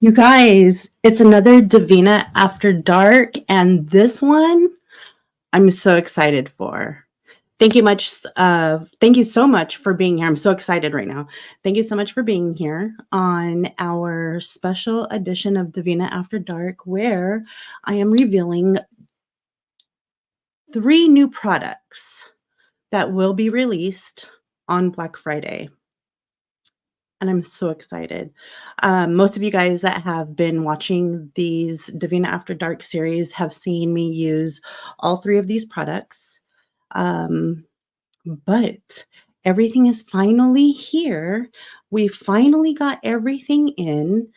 You guys, it's another Devinah After Dark, and this one I'm so excited for. Thank you so much for being here. I'm so excited right now. Thank you so much for being here on our special edition of Devinah After Dark, where I am revealing 3 new products that will be released on Black Friday. And I'm so excited. Most of you guys that have been watching these Devinah After Dark series have seen me use all 3 of these products. But everything is finally here. We finally got everything in,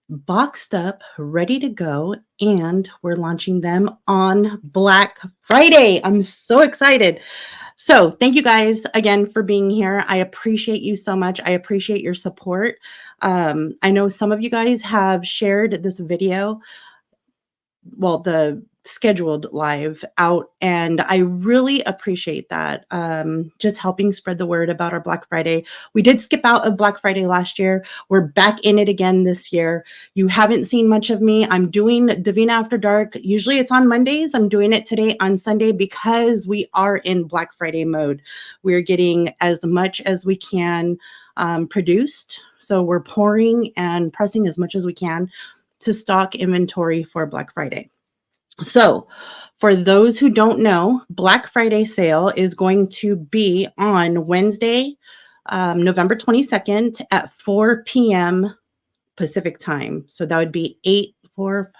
boxed up, ready to go, and we're launching them on Black Friday. I'm so excited. So thank you guys again for being here. I appreciate you so much. I appreciate your support. I know some of you guys have shared this video, well, the scheduled live out, and I really appreciate that. Just helping spread the word about our Black Friday. We did skip out of Black Friday last year. We're back in it again this year. You haven't seen much of me. I'm doing Devinah After Dark. Usually it's on Mondays. I'm doing it today on Sunday because we are in Black Friday mode. We're getting as much as we can produced. So we're pouring and pressing as much as we can to stock inventory for Black Friday. So for those who don't know, Black Friday sale is going to be on Wednesday, November 22nd at 4 p.m. Pacific time. So that would be 7.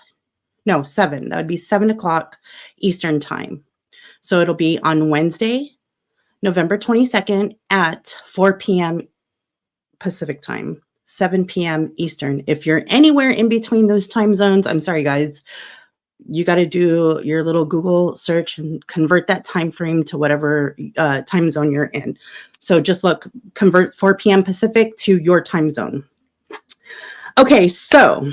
That would be 7 o'clock Eastern time. So it'll be on Wednesday, November 22nd at 4 p.m. Pacific time, 7 p.m. Eastern. If you're anywhere in between those time zones, I'm sorry, guys. You got to do your little Google search and convert that time frame to whatever time zone you're in. So just convert 4 p.m. Pacific to your time zone. Okay, so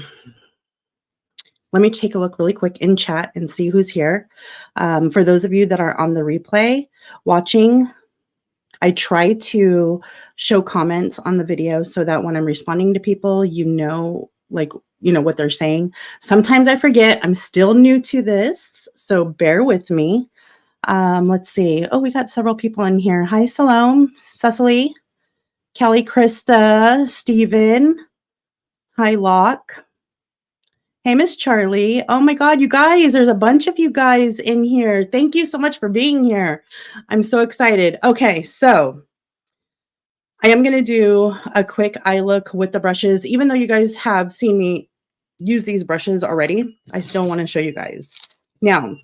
let me take a look really quick in chat and see who's here. For those of you that are on the replay watching, I try to show comments on the video so that when I'm responding to people, you know what they're saying. Sometimes I forget. I'm still new to this, so bear with me. Let's see. Oh, we got several people in here. Hi, Salome, Cecily, Kelly, Krista, Steven. Hi, Locke. Hey, Miss Charlie. Oh my God, you guys, there's a bunch of you guys in here. Thank you so much for being here. I'm so excited. Okay, so I am going to do a quick eye look with the brushes. Even though you guys have seen me use these brushes already, I still want to show you guys. Now,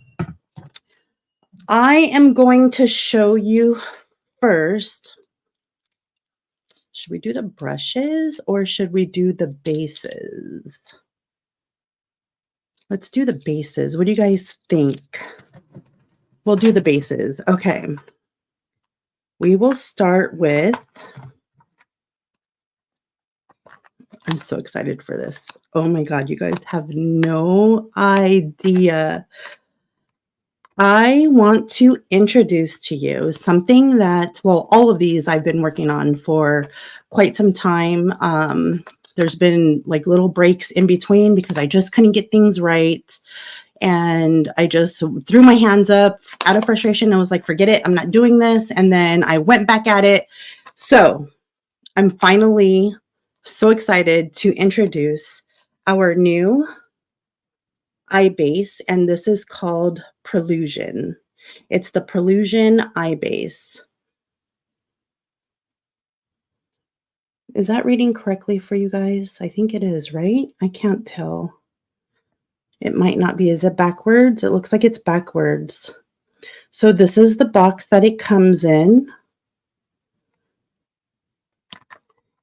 I am going to show you first. Should we do the brushes or should we do the bases? Let's do the bases. What do you guys think? We'll do the bases. Okay. We will start with, I'm so excited for this. Oh my God, you guys have no idea. I want to introduce to you something that, well, all of these I've been working on for quite some time. There's been like little breaks in between because I just couldn't get things right. And I just threw my hands up out of frustration. I was like, forget it. I'm not doing this. And then I went back at it. So I'm finally so excited to introduce our new eye base, and this is called Prelusion. It's the Prelusion Eye Base. Is that reading correctly for you guys? I think it is, right? I can't tell. It might not be. Is it backwards? It looks like it's backwards. So this is the box that it comes in.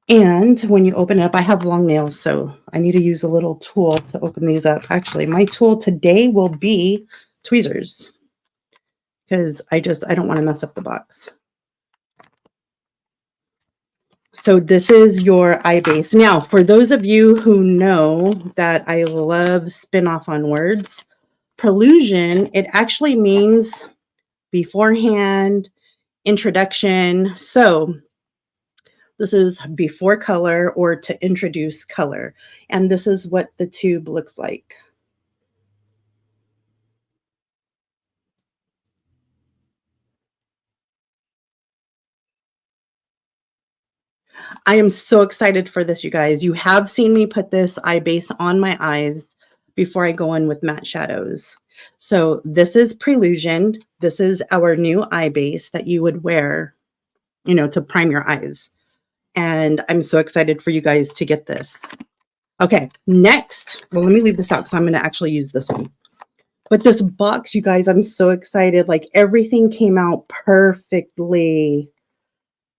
And when you open it up, I have long nails, so I need to use a little tool to open these up. Actually, my tool today will be tweezers because I don't want to mess up the box. So this is your eye base. Now, for those of you who know that I love spin-off on words, Prelusion, it actually means beforehand, introduction. So This is before color or to introduce color. And this is what the tube looks like. I am so excited for this, you guys. You have seen me put this eye base on my eyes before I go in with matte shadows. So this is Prelusion. This is our new eye base that you would wear, you know, to prime your eyes. And I'm so excited for you guys to get this. Okay, next. Well, let me leave this out because I'm going to actually use this one. But this box, you guys, I'm so excited. Like everything came out perfectly.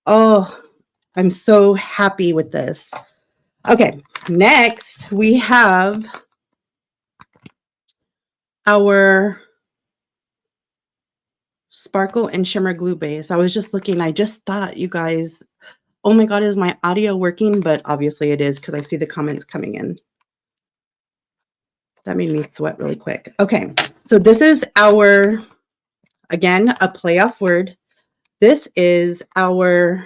Oh, I'm so happy with this. Okay, next we have our Sparkle and Shimmer Glue Base. I was just looking, I just thought, you guys, oh my God, is my audio working? But obviously it is because I see the comments coming in. That made me sweat really quick. Okay, so this is our, again, a play off word. This is our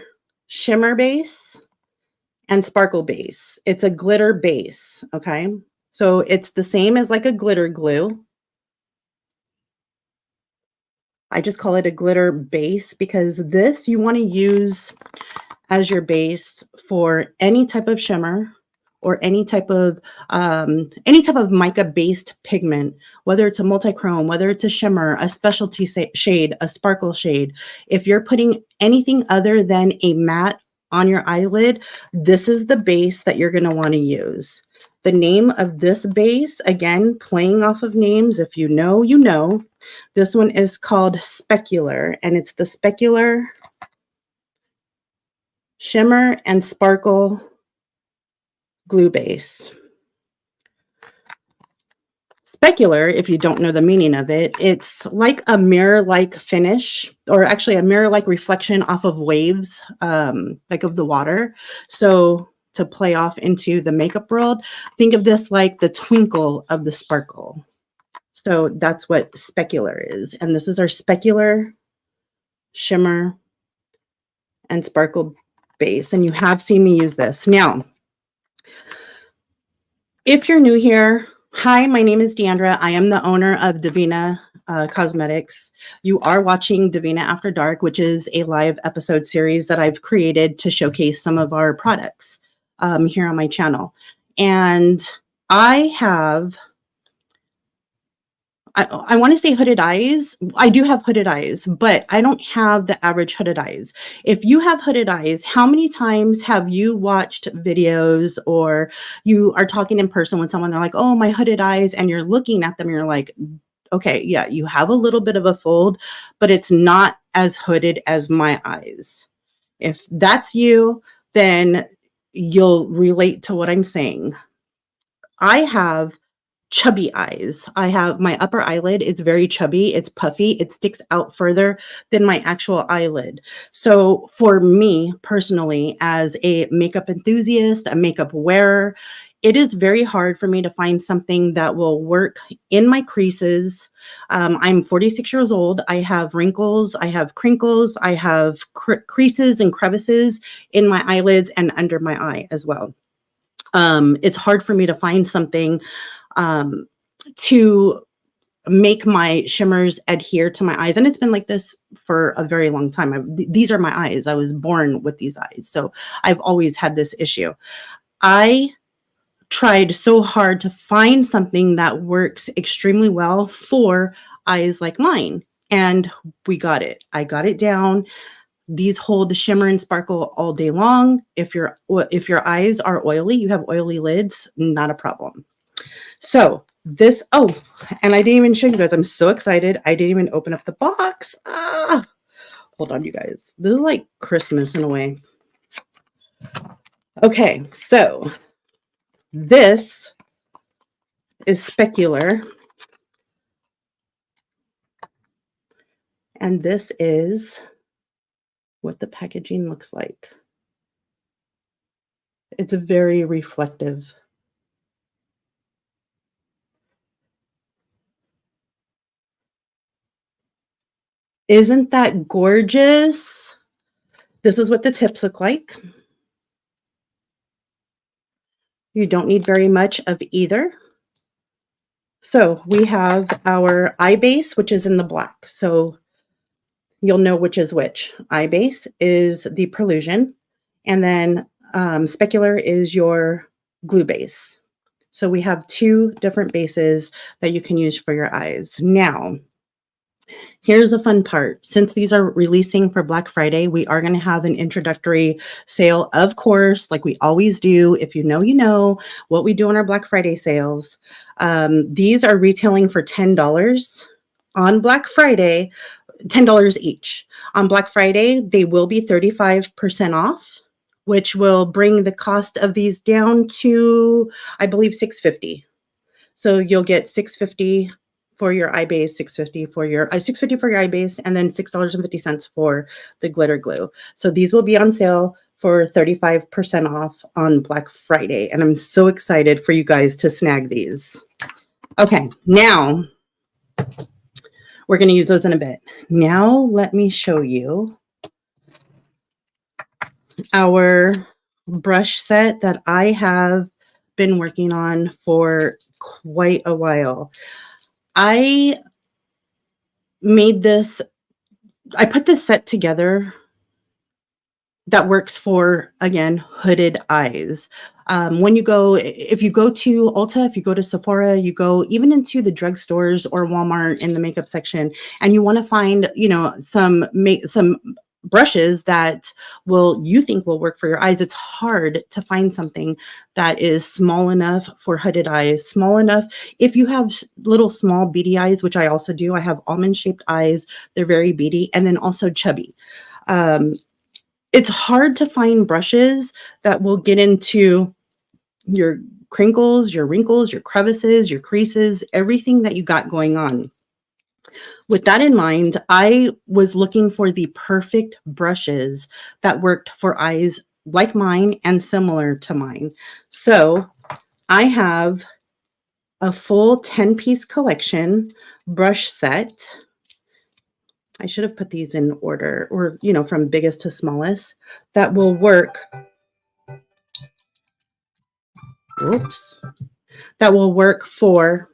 Shimmer Base and Sparkle Base. It's a glitter base, okay? So it's the same as like a glitter glue. I just call it a glitter base because this you want to use as your base for any type of shimmer or any type of mica based pigment, whether it's a multi-chrome, whether it's a shimmer, a specialty shade, a sparkle shade. If you're putting anything other than a matte on your eyelid, this is the base that you're going to want to use. The name of this base, again, playing off of names, if you know, you know. This one is called Specular, and it's the Specular Shimmer and Sparkle Glue Base. Specular, if you don't know the meaning of it, it's like a mirror-like finish, or actually a mirror-like reflection off of waves, like of the water. So to play off into the makeup world, think of this like the twinkle of the sparkle. So that's what Specular is. And this is our Specular Shimmer and Sparkle Base. And you have seen me use this. Now, if you're new here, hi, my name is Deandra. I am the owner of Devinah Cosmetics. You are watching Devinah After Dark, which is a live episode series that I've created to showcase some of our products here on my channel. And I have, I want to say hooded eyes. I do have hooded eyes, but I don't have the average hooded eyes. If you have hooded eyes, how many times have you watched videos or you are talking in person with someone, they're like, oh, my hooded eyes, and you're looking at them, you're like, okay, yeah, you have a little bit of a fold, but it's not as hooded as my eyes. If that's you, then you'll relate to what I'm saying. I have chubby eyes. I have my upper eyelid is very chubby. It's puffy. It sticks out further than my actual eyelid. So for me personally, as a makeup enthusiast, a makeup wearer, it is very hard for me to find something that will work in my creases. I'm 46 years old. I have wrinkles. I have crinkles. I have creases and crevices in my eyelids and under my eye as well. It's hard for me to find something to make my shimmers adhere to my eyes. And it's been like this for a very long time. These are my eyes. I was born with these eyes. So I've always had this issue. I tried so hard to find something that works extremely well for eyes like mine. And we got it. I got it down. These hold shimmer and sparkle all day long. If your eyes are oily, you have oily lids, not a problem. So this, oh, and I didn't even show you guys. I'm so excited. I didn't even open up the box. Hold on, you guys. This is like Christmas in a way. Okay, so this is Specular. And this is what the packaging looks like. It's very reflective. Isn't that gorgeous? This is what the tips look like. You don't need very much of either. So we have our eye base, which is in the black. So you'll know which is which. Eye base is the Prelusion, and then Specular is your glue base. So we have two different bases that you can use for your eyes. Now, here's the fun part. Since these are releasing for Black Friday, we are going to have an introductory sale, of course, like we always do. If you know what we do on our Black Friday sales. These are retailing for $10 on Black Friday, $10 each. On Black Friday, they will be 35% off, which will bring the cost of these down to, I believe, $650. So you'll get $650 for your eye base, $650 for your eye base, and then $6.50 for the glitter glue. So these will be on sale for 35% off on Black Friday, and I'm so excited for you guys to snag these. Okay, now we're going to use those in a bit. Now let me show you our brush set that I have been working on for quite a while. I made this, I put this set together that works for, again, hooded eyes. When you go, if you go to Ulta, if you go to Sephora, you go even into the drugstores or Walmart in the makeup section, and you want to find, some brushes that you think will work for your eyes. It's hard to find something that is small enough for hooded eyes, small enough. If you have little small beady eyes, which I also do, I have almond shaped eyes. They're very beady, and then also chubby. It's hard to find brushes that will get into your crinkles, your wrinkles, your crevices, your creases, everything that you got going on. With that in mind, I was looking for the perfect brushes that worked for eyes like mine and similar to mine. So I have a full 10-piece collection brush set. I should have put these in order, or, from biggest to smallest, that will work. Oops. That will work for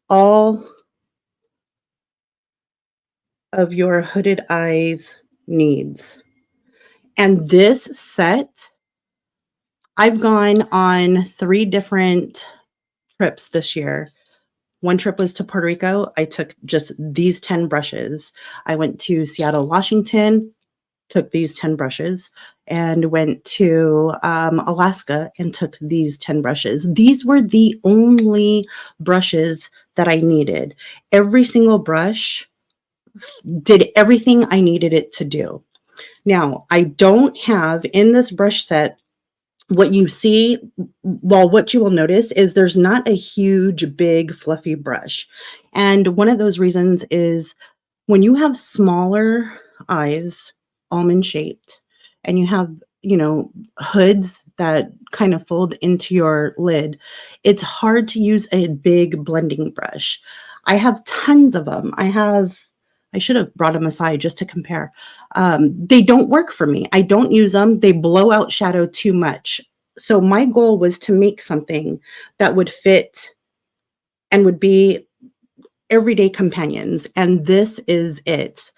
all of your hooded eyes needs. And this set, I've gone on 3 different trips this year. One trip was to Puerto Rico. I took just these 10 brushes. I went to Seattle, Washington, took these 10 brushes, and went to Alaska and took these 10 brushes. These were the only brushes that I needed. Every single brush did everything I needed it to do. Now, I don't have in this brush set what you see. Well, what you will notice is there's not a huge, big, fluffy brush. And one of those reasons is when you have smaller eyes, almond shaped, and you have, hoods that kind of fold into your lid, it's hard to use a big blending brush. I have tons of them. I should have brought them aside just to compare. They don't work for me. I don't use them. They blow out shadow too much. So my goal was to make something that would fit and would be everyday companions. And this is it.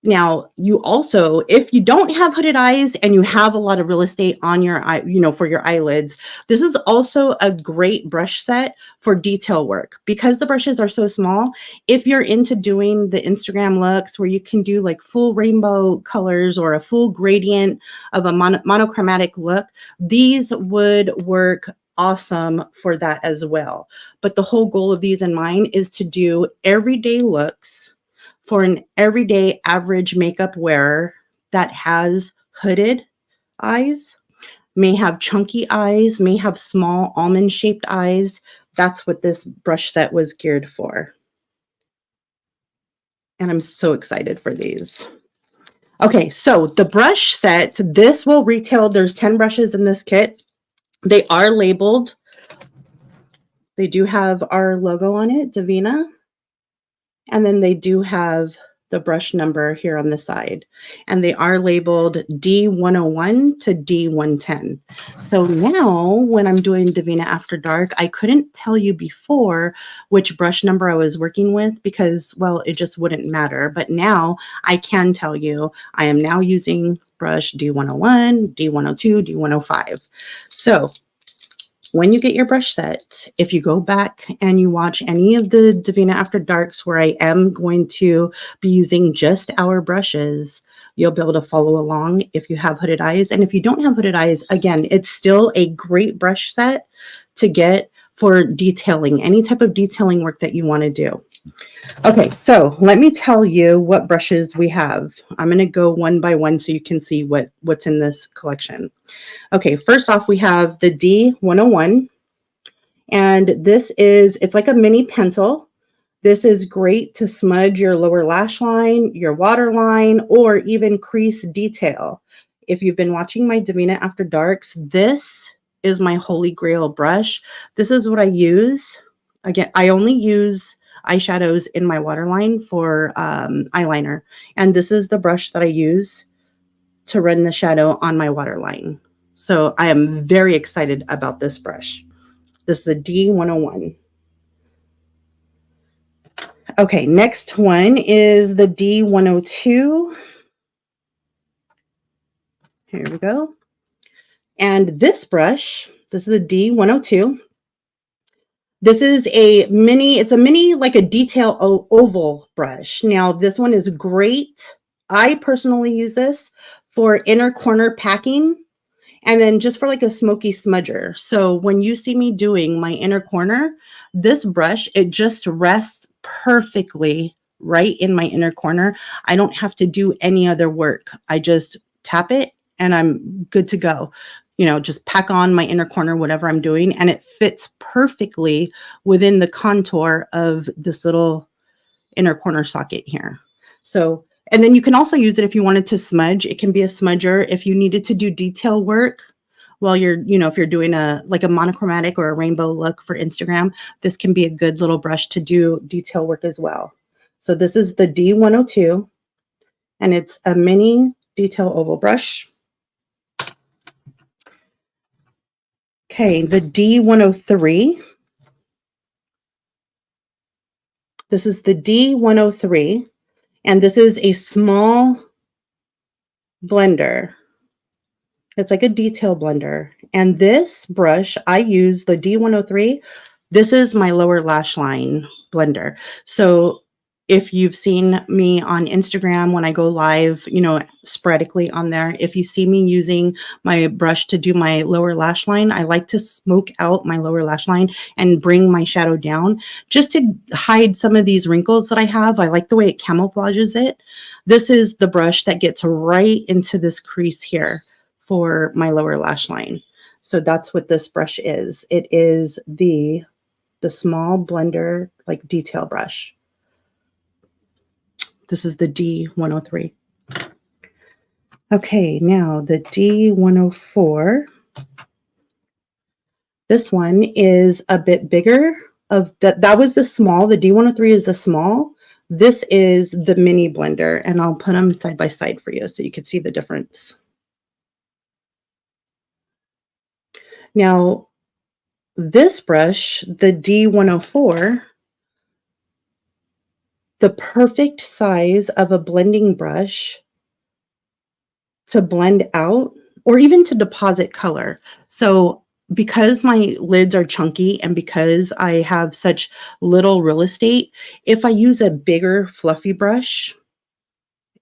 Now, you also, if you don't have hooded eyes and you have a lot of real estate on your eye, for your eyelids, this is also a great brush set for detail work because the brushes are so small. If you're into doing the Instagram looks where you can do like full rainbow colors or a full gradient of a monochromatic look, these would work awesome for that as well. But the whole goal of these in mind is to do everyday looks for an everyday average makeup wearer that has hooded eyes, may have chunky eyes, may have small almond shaped eyes. That's what this brush set was geared for. And I'm so excited for these. Okay, so the brush set, this will retail, there's 10 brushes in this kit. They are labeled. They do have our logo on it, Devinah. And then they do have the brush number here on the side, and they are labeled D101 to D110. So now when I'm doing Devinah After Dark, I couldn't tell you before which brush number I was working with because, well, it just wouldn't matter. But now I can tell you I am now using brush D101, D102, D105. So when you get your brush set, if you go back and you watch any of the Devinah After Darks where I am going to be using just our brushes, you'll be able to follow along if you have hooded eyes. And if you don't have hooded eyes, again, it's still a great brush set to get for detailing, any type of detailing work that you want to do. Okay, so let me tell you what brushes we have. I'm going to go one by one so you can see what's in this collection. Okay, first off, we have the D101, and it's like a mini pencil. This is great to smudge your lower lash line, your waterline, or even crease detail. If you've been watching my Devinah After Darks, this is my holy grail brush. This is what I use. Again, I only use eyeshadows in my waterline for eyeliner, and this is the brush that I use to run the shadow on my waterline. So I am very excited about this brush. This is the D101. Okay, next one is the D102. Here we go. And this brush, this is the D102. This is a mini, like a detail oval brush. Now, this one is great. I personally use this for inner corner packing and then just for like a smoky smudger. So when you see me doing my inner corner, this brush, it just rests perfectly right in my inner corner. I don't have to do any other work. I just tap it and I'm good to go. You know, just pack on my inner corner, whatever I'm doing, and it fits perfectly within the contour of this little inner corner socket here. So, and then you can also use it if you wanted to smudge. It can be a smudger if you needed to do detail work while you're, you know, if you're doing like a monochromatic or a rainbow look for Instagram, this can be a good little brush to do detail work as well. So this is the D102, and it's a mini detail oval brush. Okay, the D103. This is the D103, and this is a small blender. It's like a detail blender. And this brush, I use the D103. This is my lower lash line blender. So if you've seen me on Instagram when I go live, you know, sporadically on there, if you see me using my brush to do my lower lash line, I like to smoke out my lower lash line and bring my shadow down just to hide some of these wrinkles that I have. I like the way it camouflages it. This is the brush that gets right into this crease here for my lower lash line. So that's what this brush is. It is the small blender, like detail brush. This is the D103. Okay, now the D104. This one is a bit bigger. That was the small. The D103 is the small. This is the mini blender, and I'll put them side by side for you so you can see the difference. Now, this brush, the D104, the perfect size of a blending brush to blend out or even to deposit color. So because my lids are chunky and because I have such little real estate, if I use a bigger fluffy brush,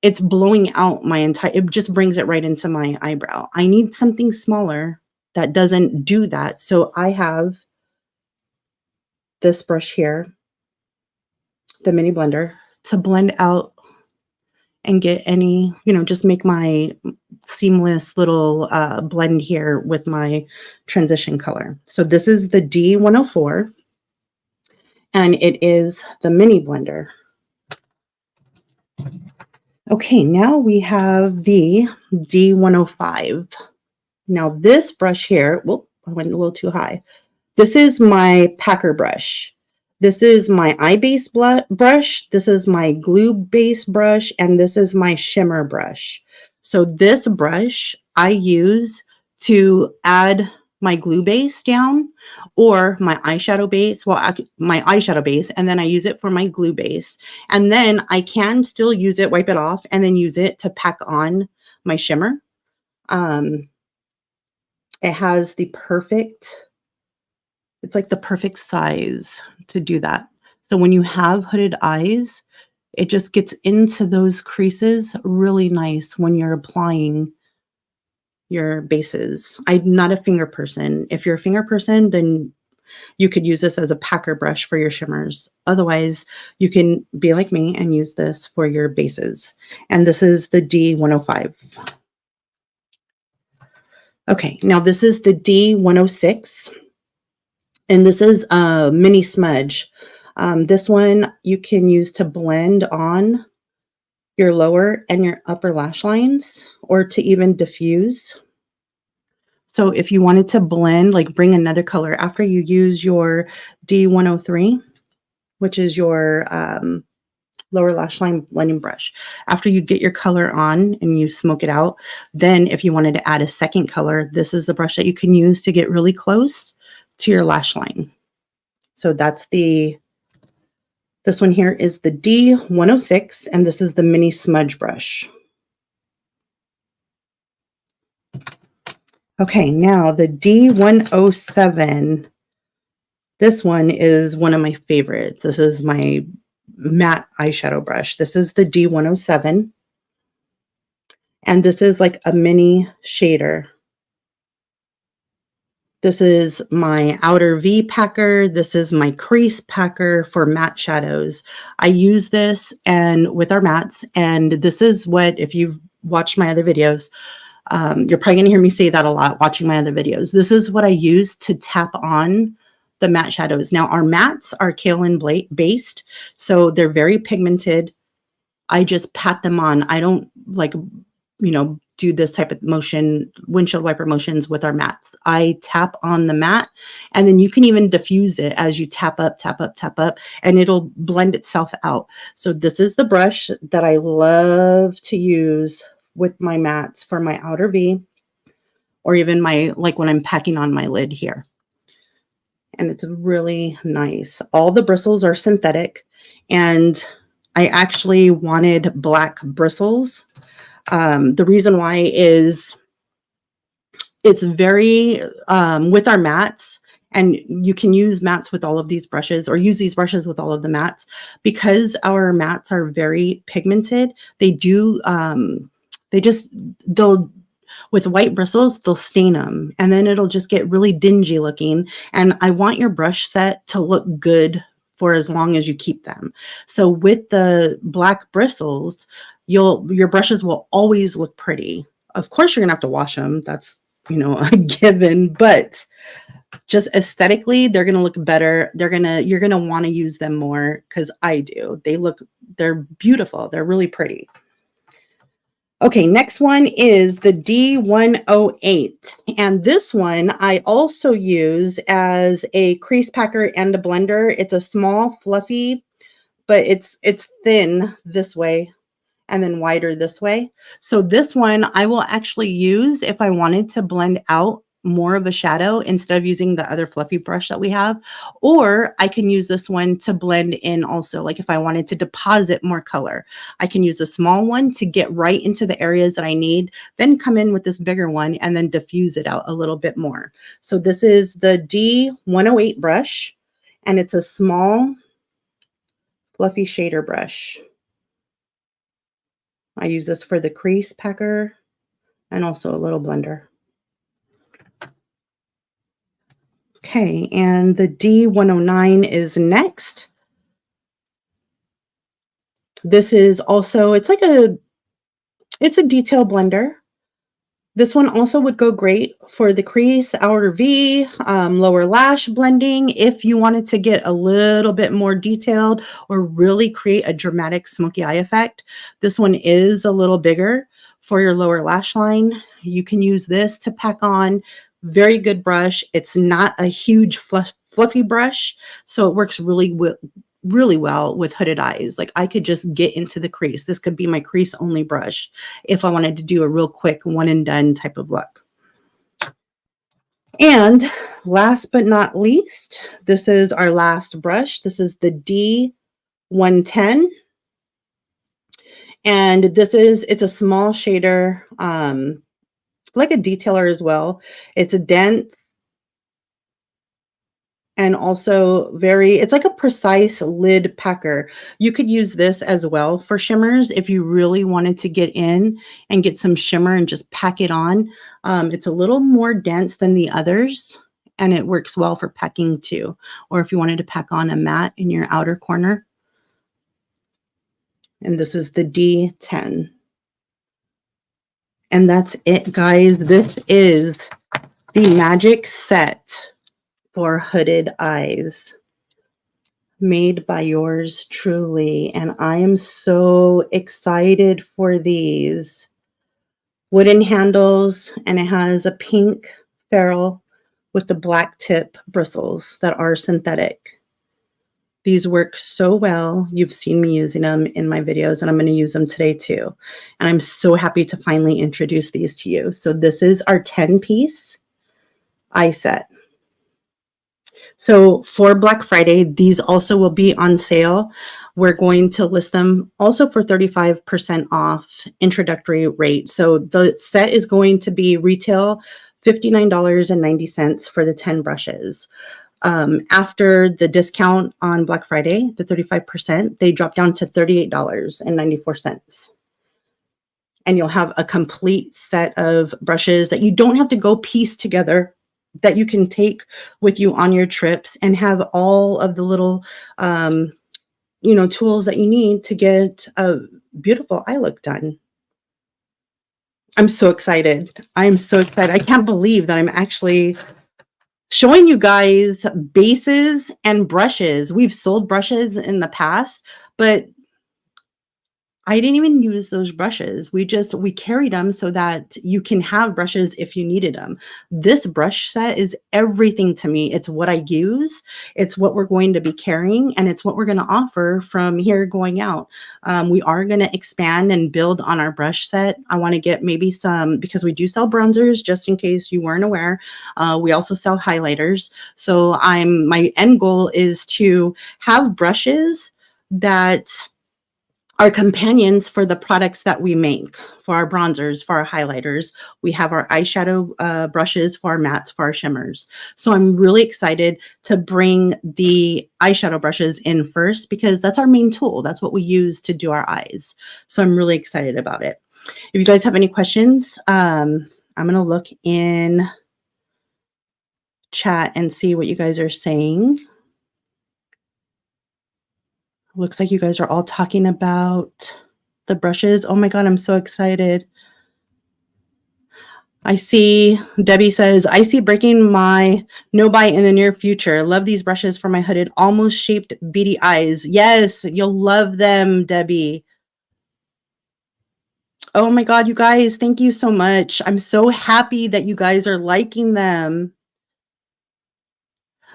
it's blowing out my entire, it just brings it right into my eyebrow. I need something smaller that doesn't do that. So I have this brush here, the mini blender, to blend out and get any, you know, just make my seamless little blend here with my transition color. So this is the D104, and it is the mini blender. Okay, now we have the D105. Now this brush here, whoop, I went a little too high. This is my packer brush. This is my eye base brush. This is my glue base brush. And this is my shimmer brush. So this brush I use to add my glue base down or my eyeshadow base. Well, my eyeshadow base. And then I use it for my glue base. And then I can still use it, wipe it off, and then use it to pack on my shimmer. It has the perfect, it's like the perfect size to do that. So when you have hooded eyes, it just gets into those creases really nice when you're applying your bases. I'm not a finger person. If you're a finger person, then you could use this as a packer brush for your shimmers. Otherwise, you can be like me and use this for your bases. And this is the D105. Okay, now this is the D106. And this is a mini smudge. This one you can use to blend on your lower and your upper lash lines or to even diffuse. So if you wanted to blend, like bring another color after you use your D103, which is your lower lash line blending brush. After you get your color on and you smoke it out, then if you wanted to add a second color, this is the brush that you can use to get really close to your lash line. So that's this one here is the D106, and this is the mini smudge brush. Okay, now the D107. This one is one of my favorites. This is my matte eyeshadow brush. This is the D107. And this is like a mini shader. This is my outer V packer. This is my crease packer for matte shadows. I use this and with our mattes, and this is what, if you've watched my other videos, you're probably going to hear me say that a lot watching my other videos. This is what I use to tap on the matte shadows. Now, our mattes are kaolin based, so they're very pigmented. I just pat them on. I don't like, do this type of motion, windshield wiper motions with our mattes. I tap on the matte, and then you can even diffuse it as you tap up, tap up, tap up, and it'll blend itself out. So this is the brush that I love to use with my mattes for my outer V, or even like when I'm packing on my lid here. And it's really nice. All the bristles are synthetic, and I actually wanted black bristles. The reason why is it's very, with our mattes, and you can use mattes with all of these brushes or use these brushes with all of the mattes, because our mattes are very pigmented. They do, they'll, with white bristles, they'll stain them, and then it'll just get really dingy looking. And I want your brush set to look good for as long as you keep them. So with the black bristles, your brushes will always look pretty. Of course, you're gonna have to wash them. That's, a given, but just aesthetically, they're gonna look better. You're gonna want to use them more, because I do. They're beautiful. They're really pretty. Okay, next one is the D108. And this one I also use as a crease packer and a blender. It's a small, fluffy, but it's thin this way and then wider this way. So this one I will actually use if I wanted to blend out more of a shadow instead of using the other fluffy brush that we have. Or I can use this one to blend in also. Like if I wanted to deposit more color, I can use a small one to get right into the areas that I need, then come in with this bigger one and then diffuse it out a little bit more. So this is the D108 brush, and it's a small fluffy shader brush. I use this for the crease packer and also a little blender. Okay, and the D109 is next. This is also, it's a detail blender. This one also would go great for the crease, outer V, lower lash blending. If you wanted to get a little bit more detailed or really create a dramatic smoky eye effect, this one is a little bigger for your lower lash line. You can use this to pack on. Very good brush. It's not a huge fluffy brush, so it works really well with hooded eyes. Like I could just get into the crease. This could be my crease only brush if I wanted to do a real quick one and done type of look. And last but not least, this is our last brush. This is the D110. And it's a small shader, like a detailer as well. It's a dense and also it's like a precise lid packer. You could use this as well for shimmers if you really wanted to get in and get some shimmer and just pack it on. It's a little more dense than the others, and it works well for packing too. Or if you wanted to pack on a matte in your outer corner. And this is the D10. And that's it, guys. This is the magic set for hooded eyes, made by yours truly. And I am so excited for these. Wooden handles, and it has a pink ferrule with the black tip bristles that are synthetic. These work so well. You've seen me using them in my videos, and I'm going to use them today too. And I'm so happy to finally introduce these to you. So this is our 10-piece eye set. So for Black Friday, these also will be on sale. We're going to list them also for 35% off introductory rate. So the set is going to be retail $59.90 for the 10 brushes. After the discount on Black Friday, the 35%, they drop down to $38.94. And you'll have a complete set of brushes that you don't have to go piece together, that you can take with you on your trips and have all of the little, tools that you need to get a beautiful eye look done. I'm so excited. I'm so excited. I can't believe that I'm actually showing you guys bases and brushes. We've sold brushes in the past, but I didn't even use those brushes. We carried them so that you can have brushes if you needed them. This brush set is everything to me. It's what I use. It's what we're going to be carrying, and it's what we're going to offer from here going out. We are going to expand and build on our brush set. I want to get maybe some, because we do sell bronzers, just in case you weren't aware. We also sell highlighters. So my end goal is to have brushes that are companions for the products that we make, for our bronzers, for our highlighters. We have our eyeshadow brushes for our mattes, for our shimmers. So I'm really excited to bring the eyeshadow brushes in first, because that's our main tool. That's what we use to do our eyes. So I'm really excited about it. If you guys have any questions, I'm going to look in chat and see what you guys are saying. Looks like you guys are all talking about the brushes. Oh my God, I'm so excited. I see Debbie says, I see breaking my no bite in the near future. Love these brushes for my hooded, almost shaped beady eyes. Yes, you'll love them, Debbie. Oh my God, you guys, thank you so much. I'm so happy that you guys are liking them.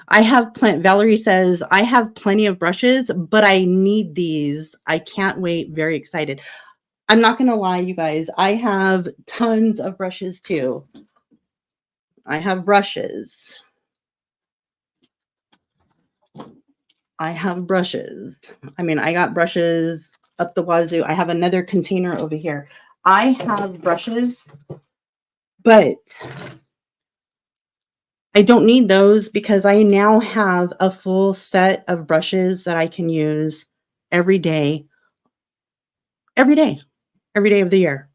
Valerie says, I have plenty of brushes, but I need these. I can't wait. Very excited. I'm not going to lie, you guys. I have tons of brushes too. I have brushes. I have brushes. I mean, I got brushes up the wazoo. I have another container over here. I have brushes, but I don't need those because I now have a full set of brushes that I can use every day of the year.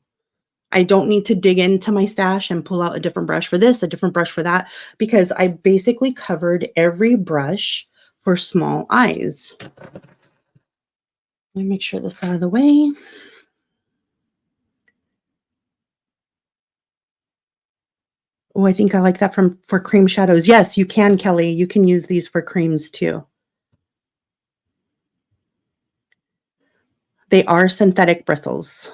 I don't need to dig into my stash and pull out a different brush for this, a different brush for that, because I basically covered every brush for small eyes. Let me make sure this out of the way. Oh, I think I like that for cream shadows. Yes, you can, Kelly. You can use these for creams too. They are synthetic bristles.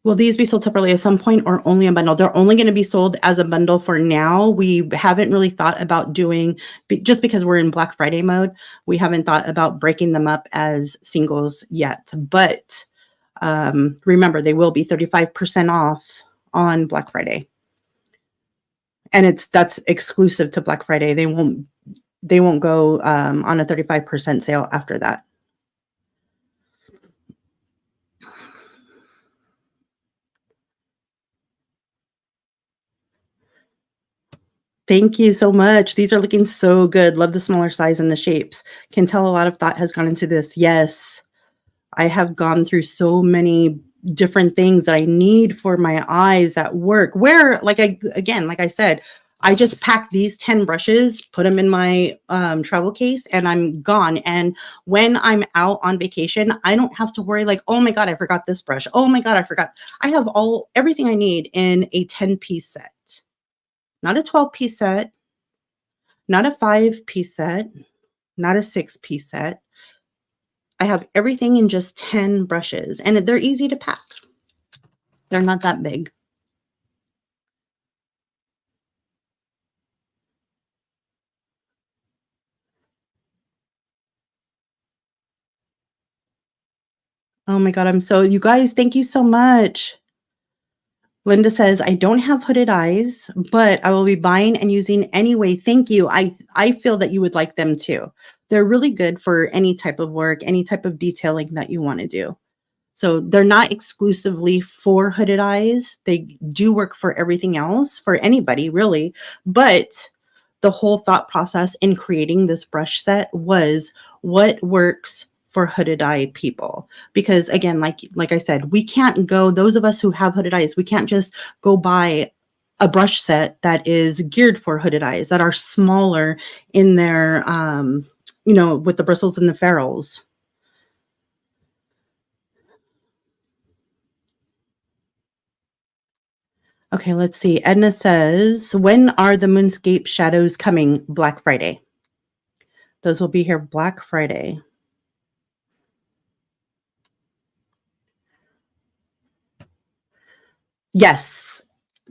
Will these be sold separately at some point or only a bundle? They're only going to be sold as a bundle for now. We haven't really thought about doing, just because we're in Black Friday mode, we haven't thought about breaking them up as singles yet. But remember, they will be 35% off on Black Friday. And that's exclusive to Black Friday. They won't go on a 35% sale after that. Thank you so much. These are looking so good. Love the smaller size and the shapes. Can tell a lot of thought has gone into this. Yes, I have gone through so many different things that I need for my eyes at work. Where, like I said, I just pack these 10 brushes, put them in my travel case, and I'm gone. And when I'm out on vacation, I don't have to worry like, oh my God, I forgot this brush. Oh my God, I forgot. I have everything I need in a 10-piece set. Not a 12-piece set, not a 5-piece set, not a 6-piece set. I have everything in just 10 brushes, and they're easy to pack. They're not that big. Oh my God, you guys, thank you so much. Linda says, I don't have hooded eyes, but I will be buying and using anyway. Thank you. I feel that you would like them too. They're really good for any type of work, any type of detailing that you want to do. So they're not exclusively for hooded eyes. They do work for everything else, for anybody really. But the whole thought process in creating this brush set was what works for hooded eye people. Because again, like I said, we can't go, those of us who have hooded eyes, we can't just go buy a brush set that is geared for hooded eyes, that are smaller in their, with the bristles and the ferrules. Okay, let's see. Edna says, when are the Moonscape shadows coming? Black Friday. Those will be here Black Friday. Yes.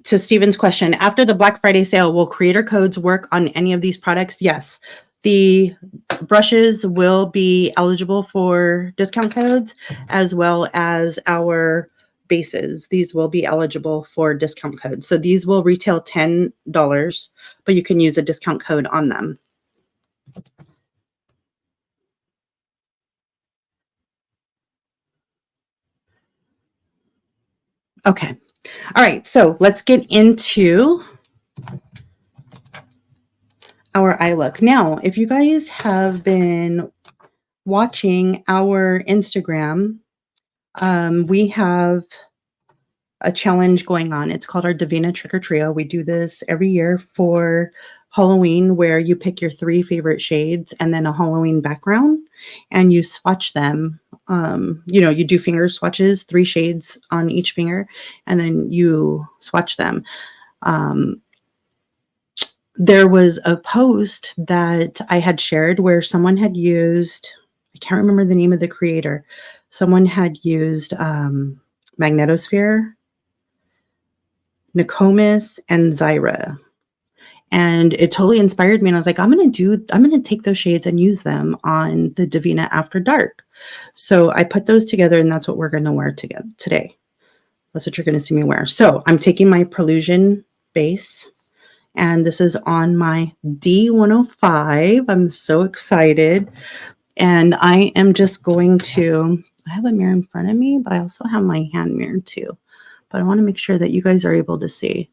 To Stephen's question, after the Black Friday sale, will creator codes work on any of these products? Yes. The brushes will be eligible for discount codes, as well as our bases. These will be eligible for discount codes. So these will retail $10, but you can use a discount code on them. Okay. All right. So let's get into our eye look. Now, if you guys have been watching our Instagram, we have a challenge going on. It's called our Devinah Trick or Trio. We do this every year for Halloween, where you pick your 3 favorite shades and then a Halloween background, and you swatch them. You do finger swatches, 3 shades on each finger, and then you swatch them. There was a post that I had shared where someone had used, I can't remember the name of the creator. Someone had used Magnetosphere, Nokomis, and Zyra. And it totally inspired me. And I was like, I'm going to take those shades and use them on the Devinah After Dark. So I put those together, and that's what we're going to wear together today. That's what you're going to see me wear. So I'm taking my Prelusion base, and this is on my D105. I'm so excited. And I am just going to, I have a mirror in front of me, but I also have my hand mirror too. But I want to make sure that you guys are able to see.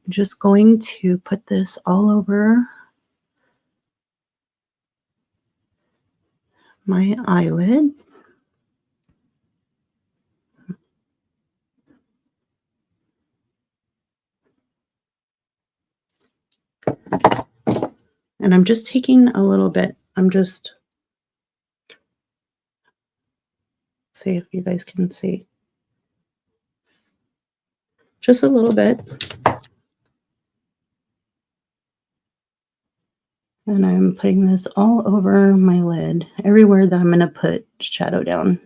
I'm just going to put this all over my eyelid. And I'm just taking a little bit. See if you guys can see. Just a little bit. And I'm putting this all over my lid, everywhere that I'm going to put shadow down.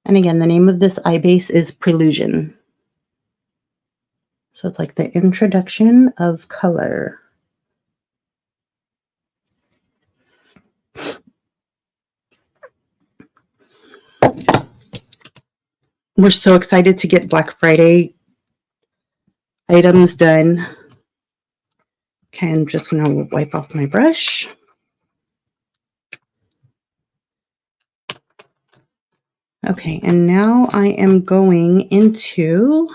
And again, the name of this eye base is Prelusion. So it's like the introduction of color. We're so excited to get Black Friday items done. Okay, I'm just going to wipe off my brush. Okay, and now I am going into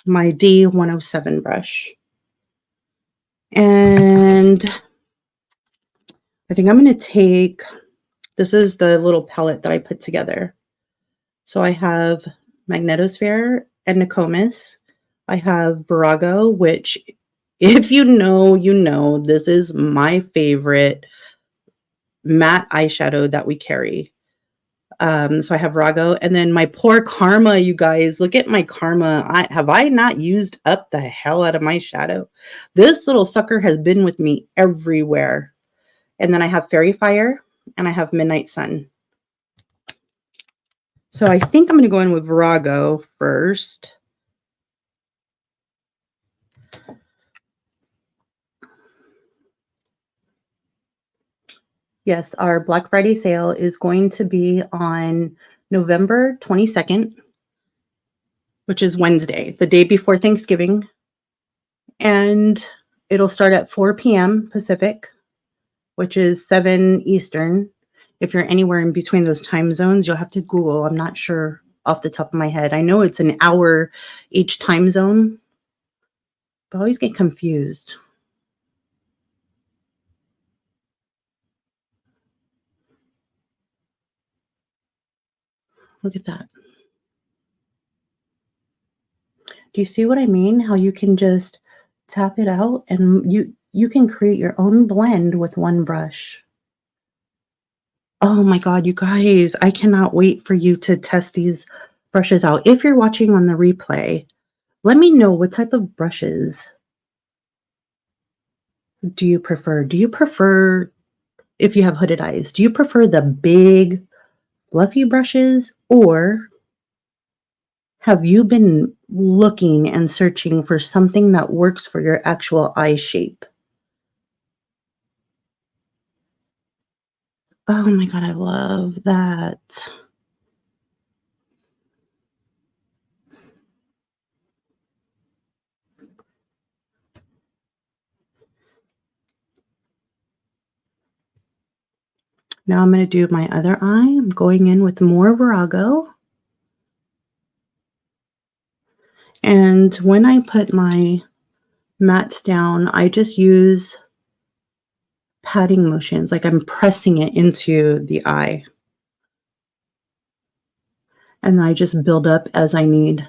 my D107 brush. And I think I'm going to take, this is the little palette that I put together. So I have Magnetosphere and Nokomis. I have Virago, which if you know, you know, this is my favorite matte eyeshadow that we carry. So I have Virago, and then my poor Karma, you guys, look at my Karma. Have I not used up the hell out of my shadow? This little sucker has been with me everywhere. And then I have Fairy Fire, and I have Midnight Sun. So I think I'm going to go in with Virago first. Yes, our Black Friday sale is going to be on November 22nd, which is Wednesday, the day before Thanksgiving. And it'll start at 4 p.m. Pacific, which is 7 Eastern. If you're anywhere in between those time zones, you'll have to Google. I'm not sure off the top of my head. I know it's an hour each time zone, but I always get confused. Look at that. Do you see what I mean? How you can just tap it out and you can create your own blend with one brush. Oh my God, you guys, I cannot wait for you to test these brushes out. If you're watching on the replay, let me know what type of brushes do you prefer? Do you prefer, if you have hooded eyes, do you prefer the big fluffy brushes, or have you been looking and searching for something that works for your actual eye shape? Oh my God, I love that. Now I'm going to do my other eye. I'm going in with more Virago. And when I put my mattes down, I just use patting motions, like I'm pressing it into the eye. And I just build up as I need.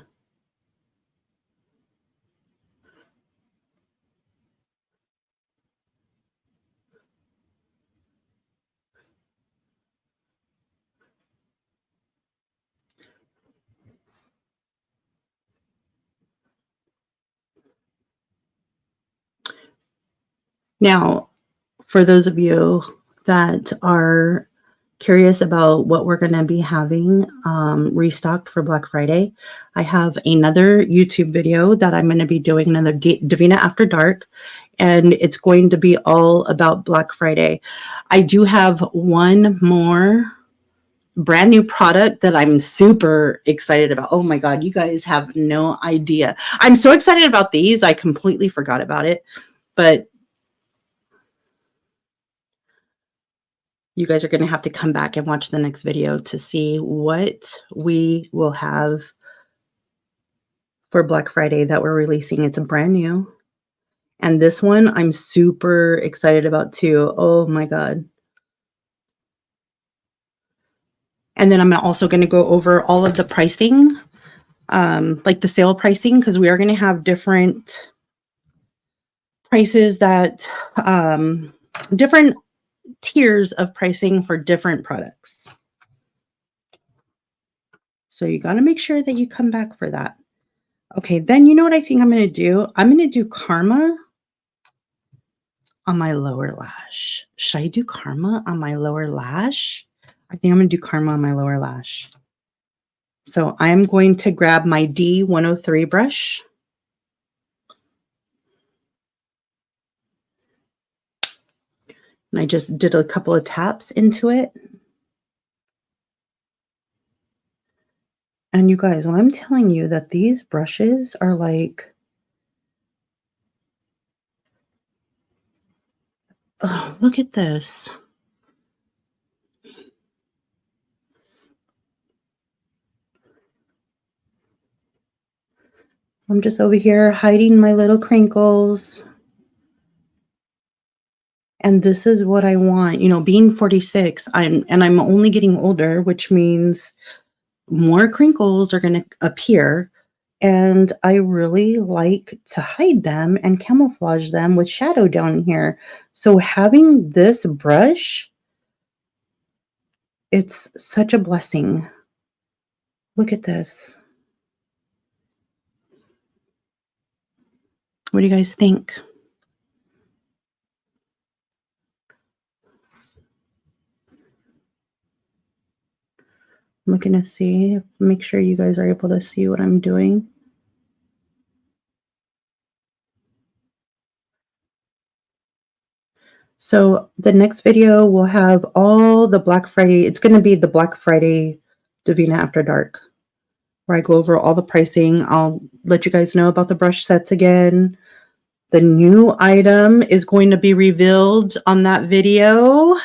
Now, for those of you that are curious about what we're going to be having restocked for Black Friday, I have another YouTube video that I'm going to be doing, another Devinah After Dark, and it's going to be all about Black Friday. I do have one more brand new product that I'm super excited about. Oh my God, you guys have no idea. I'm so excited about these. I completely forgot about it, but you guys are going to have to come back and watch the next video to see what we will have for Black Friday that we're releasing. It's a brand new. And this one I'm super excited about too. Oh my God. And then I'm also going to go over all of the pricing, like the sale pricing, because we are going to have different prices that, different tiers of pricing for different products. So you got to make sure that you come back for that. Okay, then you know what I think I'm going to do? I'm going to do Karma on my lower lash. Should I do Karma on my lower lash? I think I'm going to do Karma on my lower lash. So I'm going to grab my D103 brush. And I just did a couple of taps into it. And you guys, when I'm telling you that these brushes are like, oh, look at this. I'm just over here hiding my little crinkles. And this is what I want. You know, being 46, I'm only getting older, which means more crinkles are going to appear. And I really like to hide them and camouflage them with shadow down here. So having this brush, it's such a blessing. Look at this. What do you guys think? I'm looking to see, make sure you guys are able to see what I'm doing. So the next video will have all the Black Friday. It's going to be the Black Friday Devinah After Dark, where I go over all the pricing. I'll let you guys know about the brush sets again. The new item is going to be revealed on that video.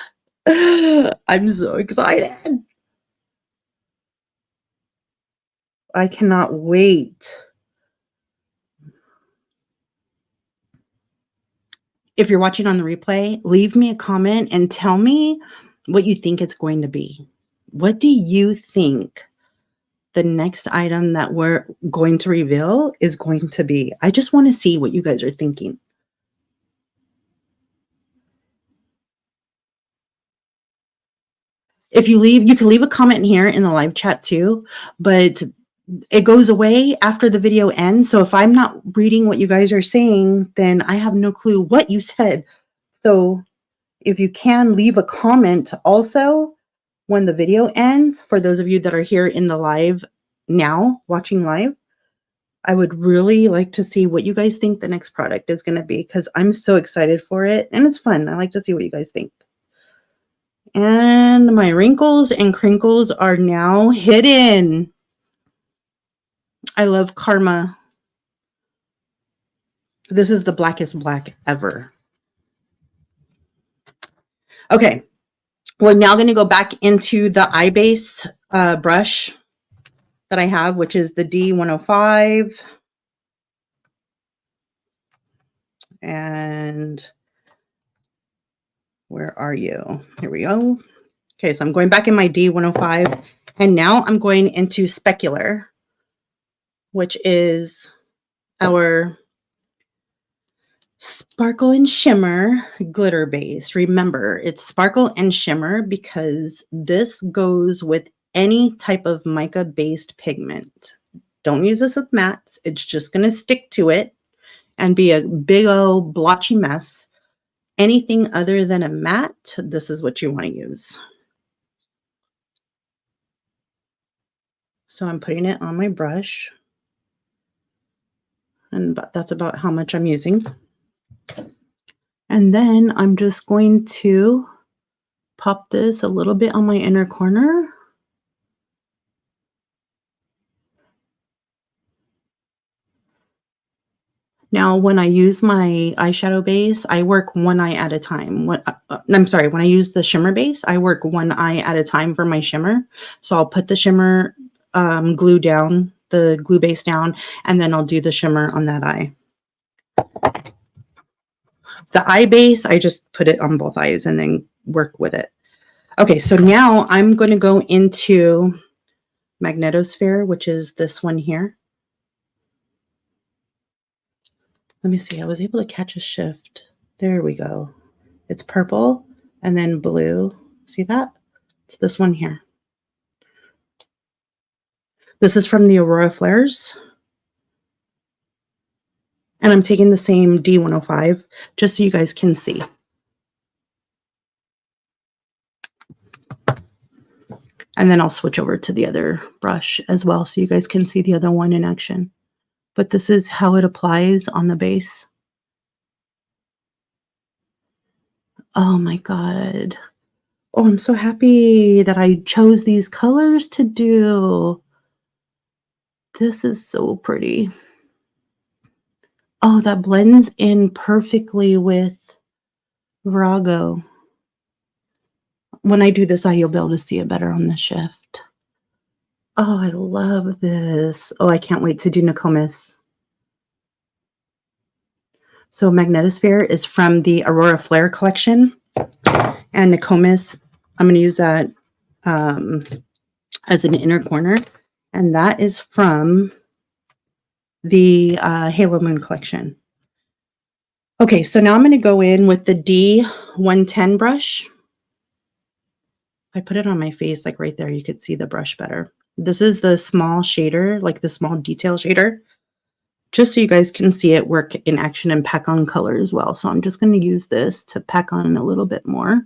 I'm so excited. I cannot wait. If you're watching on the replay, leave me a comment and tell me what you think it's going to be. What do you think the next item that we're going to reveal is going to be? I just want to see what you guys are thinking. If you leave, you can leave a comment here in the live chat too, but it goes away after the video ends. So if I'm not reading what you guys are saying, then I have no clue what you said. So if you can leave a comment also when the video ends, for those of you that are here in the live now, watching live, I would really like to see what you guys think the next product is going to be, because I'm so excited for it and it's fun. I like to see what you guys think. And my wrinkles and crinkles are now hidden. I love Karma. This is the blackest black ever. Okay, we're now going to go back into the eye base brush that I have, which is the D105. And where are you? Here we go. Okay, so I'm going back in my D105, and now I'm going into Specular, which is our Sparkle and Shimmer glitter base. Remember, it's sparkle and shimmer because this goes with any type of mica-based pigment. Don't use this with mattes. It's just going to stick to it and be a big old blotchy mess. Anything other than a matte, this is what you want to use. So I'm putting it on my brush, and that's about how much I'm using. And then I'm just going to pop this a little bit on my inner corner. Now, when I use my eyeshadow base, I work one eye at a time. I'm sorry, when I use the shimmer base, I work one eye at a time for my shimmer. So I'll put the shimmer glue down, the glue base down, and then I'll do the shimmer on that eye. The eye base, I just put it on both eyes and then work with it. Okay, so now I'm going to go into Magnetosphere, which is this one here. Let me see. I was able to catch a shift. There we go. It's purple and then blue. See that? It's this one here. This is from the Aurora Flares. And I'm taking the same D105 just so you guys can see. And then I'll switch over to the other brush as well so you guys can see the other one in action. But this is how it applies on the base. Oh my God. Oh, I'm so happy that I chose these colors to do. This is so pretty. Oh, that blends in perfectly with Virago. When I do this eye, you'll be able to see it better on the shift. Oh, I love this. Oh, I can't wait to do Nokomis. So Magnetosphere is from the Aurora Flare collection. And Nokomis, I'm going to use that as an inner corner. And that is from the Halo Moon collection. Okay, so now I'm going to go in with the D110 brush. If I put it on my face, like right there, you could see the brush better. This is the small shader, like the small detail shader, just so you guys can see it work in action and pack on color as well. So I'm just going to use this to pack on a little bit more.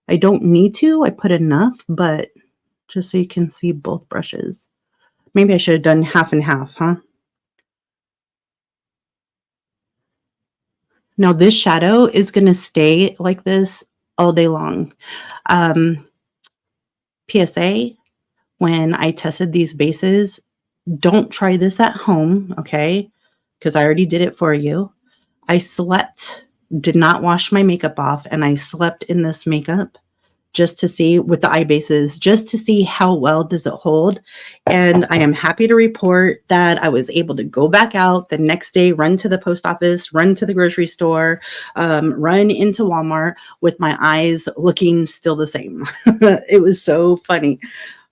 I don't need to, I put enough, but just so you can see both brushes. Maybe I should have done half and half, huh? Now this shadow is going to stay like this all day long. PSA, when I tested these bases, don't try this at home, okay? Because I already did it for you. I slept, did not wash my makeup off, and I slept in this makeup just to see with the eye bases, just to see how well does it hold. And I am happy to report that I was able to go back out the next day, run to the post office, run to the grocery store, run into Walmart with my eyes looking still the same. It was so funny.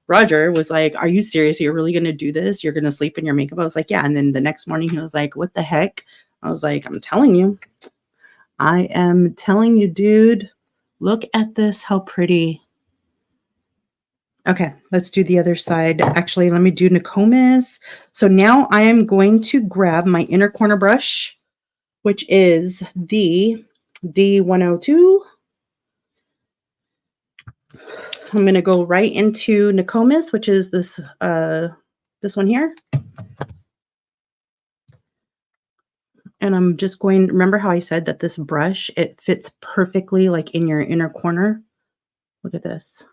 Roger was like, "Are you serious? You're really going to do this? You're going to sleep in your makeup?" I was like, "Yeah." And then the next morning he was like, "What the heck?" I was like, "I'm telling you. I am telling you, dude. Look at this. How pretty." Okay, let's do the other side. Actually, let me do Nokomis. So now I am going to grab my inner corner brush, which is the D102. I'm going to go right into Nokomis, which is this one here. And I'm just going, remember how I said that this brush, it fits perfectly like in your inner corner? Look at this.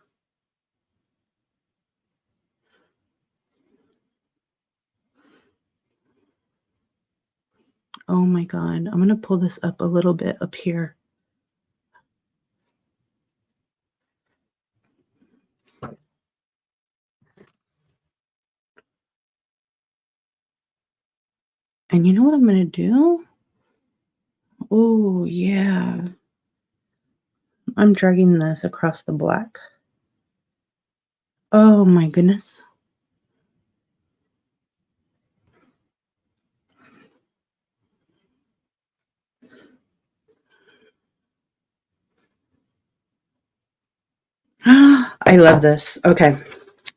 Oh my God. I'm going to pull this up a little bit up here. And you know what I'm going to do? Oh, yeah. I'm dragging this across the black. Oh my goodness. I love this. Okay,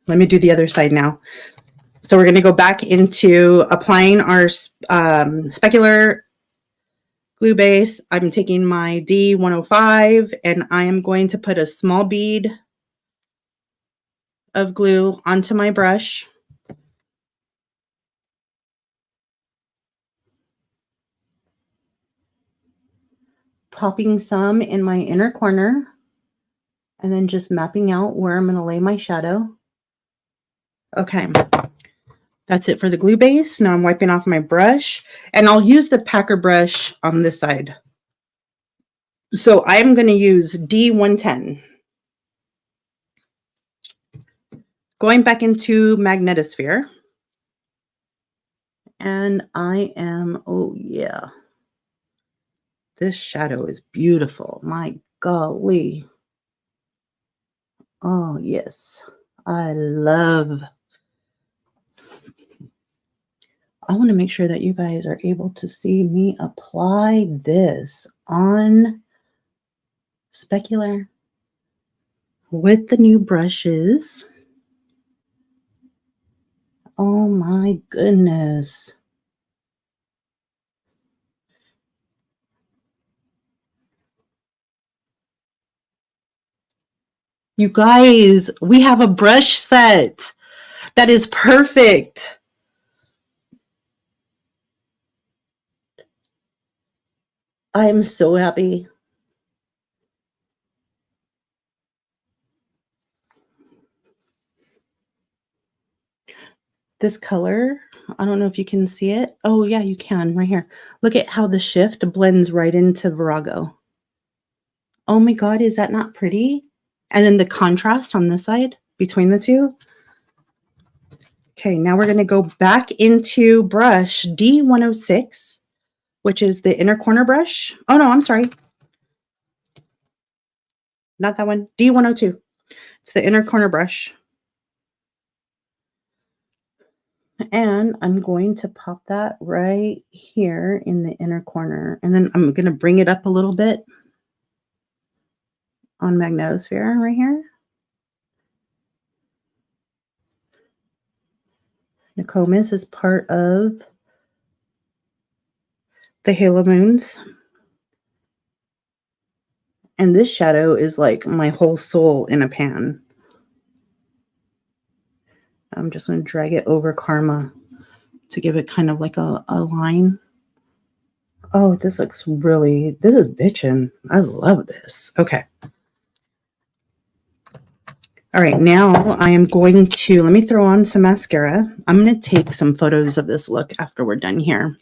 let me do the other side now. So we're going to go back into applying our specular glue base. I'm taking my D105 and I am going to put a small bead of glue onto my brush. Popping some in my inner corner and then just mapping out where I'm going to lay my shadow. Okay, that's it for the glue base. Now I'm wiping off my brush and I'll use the packer brush on this side. So I'm going to use D110. Going back into Magnetosphere. And I am, oh yeah. This shadow is beautiful. My golly. Oh yes. I want to make sure that you guys are able to see me apply this on Specular with the new brushes. Oh my goodness. You guys, we have a brush set that is perfect. I am so happy. This color, I don't know if you can see it. Oh yeah, you can right here. Look at how the shift blends right into Virago. Oh my God, is that not pretty? And then the contrast on this side between the two. Okay, now we're gonna go back into brush D106, which is the inner corner brush. Oh no, I'm sorry. Not that one, D102. It's the inner corner brush. And I'm going to pop that right here in the inner corner. And then I'm going to bring it up a little bit on Magnetosphere right here. Nokomis is part of the Halo Moons. And this shadow is like my whole soul in a pan. I'm just going to drag it over Karma to give it kind of like a line. Oh, this looks really, this is bitchin'. I love this. Okay. All right, now I am going to, let me throw on some mascara. I'm going to take some photos of this look after we're done here.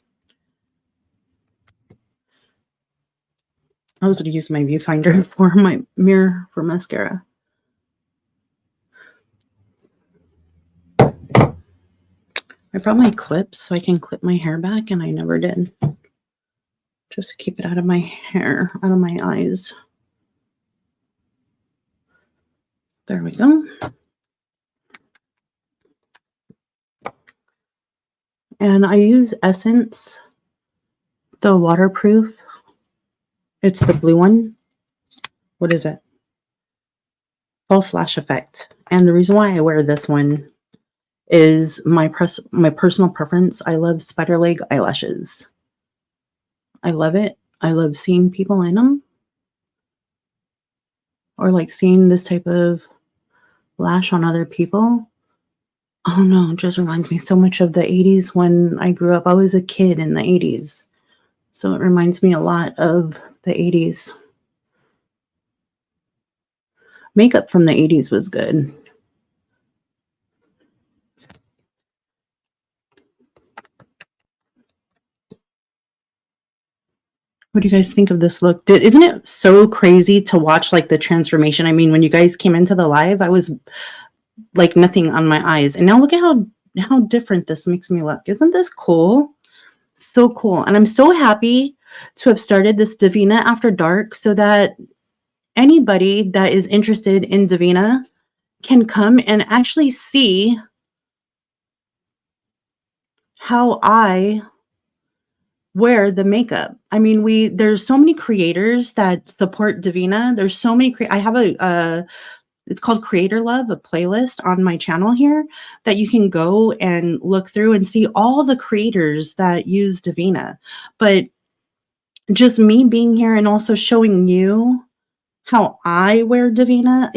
I was going to use my viewfinder for my mirror for mascara. I brought my clips so I can clip my hair back, and I never did. Just to keep it out of my hair, out of my eyes. There we go. And I use Essence, the waterproof. It's the blue one. What is it? False Lash Effect. And the reason why I wear this one is my personal preference. I love spider leg eyelashes. I love it. I love seeing people in them. Or like seeing this type of lash on other people. Oh no, it just reminds me so much of the 80s when I grew up. I was a kid in the 80s. So it reminds me a lot of the 80s. Makeup from the 80s was good. What do you guys think of this look? Isn't it so crazy to watch like the transformation? I mean, when you guys came into the live, I was like nothing on my eyes. And now look at how different this makes me look. Isn't this cool? So cool. And I'm so happy to have started this Devinah After Dark so that anybody that is interested in Devinah can come and actually see how I wear the makeup. I mean, there's so many creators that support Devinah. There's so many I have it's called Creator Love, a playlist on my channel here that you can go and look through and see all the creators that use Devinah. But just me being here and also showing you how I wear Devinah,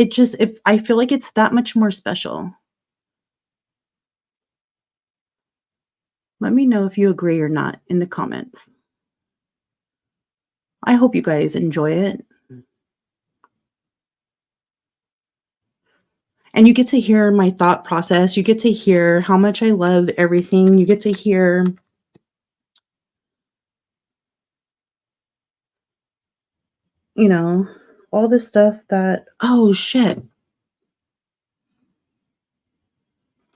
I feel like it's that much more special. Let me know if you agree or not in the comments. I hope you guys enjoy it. And you get to hear my thought process. You get to hear how much I love everything. You get to hear all this stuff that, oh shit.